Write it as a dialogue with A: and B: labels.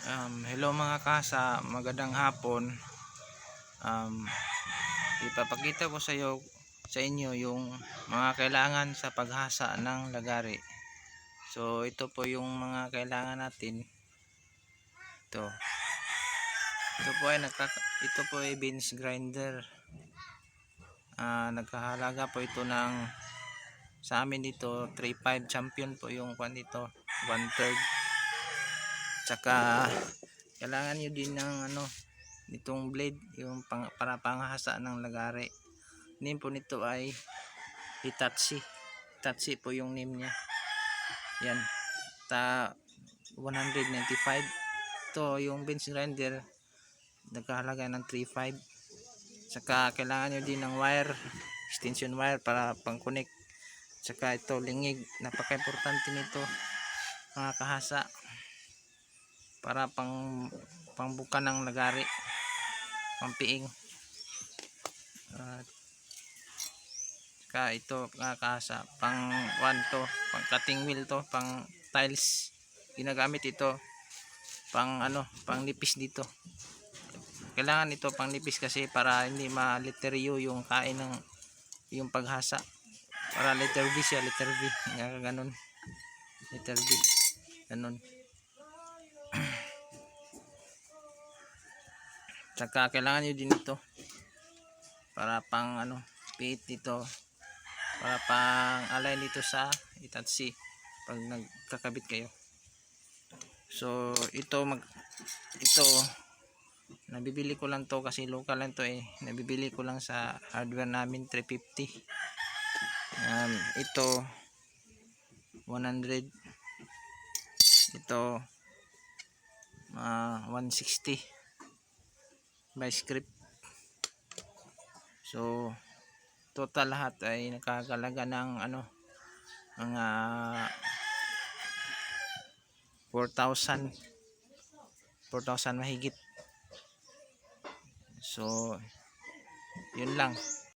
A: Hello mga kasa, magandang hapon. Um, Ipapakita ko sa inyo yung mga kailangan sa paghasa ng lagari. So ito po yung mga kailangan natin. Ito. Ito po ay beans grinder. Nagkahalaga po ito ng sa amin dito 3.5 champion po yung kwan dito, 1/3. Tsaka kailangan nyo din ng itong blade yung para panghasa ng lagari. Name po nito ay Hitachi po yung name niya. Yan, 195. Ito yung bench grinder, nagkahalaga ng 3.5. Saka kailangan nyo din ng wire, extension wire para pang connect. Saka ito lingig, napaka-importante nito mga kahasa, para pangbuka ng lagari, pampiing. Saka ito mga kahasa, pang pang cutting wheel to, pang tiles ginagamit ito, pang pang nipis dito. Kailangan ito pang nipis kasi para hindi maliteryo yung kain ng yung paghasa, para letter V siya, letter V, ganun, letter V, ganun. Saka kailangan nyo din ito para pang pit dito, para pang align dito sa Hitachi pag nagkakabit kayo. So ito nabibili ko lang to kasi local lang to nabibili ko lang sa hardware namin, 350. Ito 100, ito 160 by script. So total lahat ay nakakalaga ng mga 4,000 mahigit. So yun lang.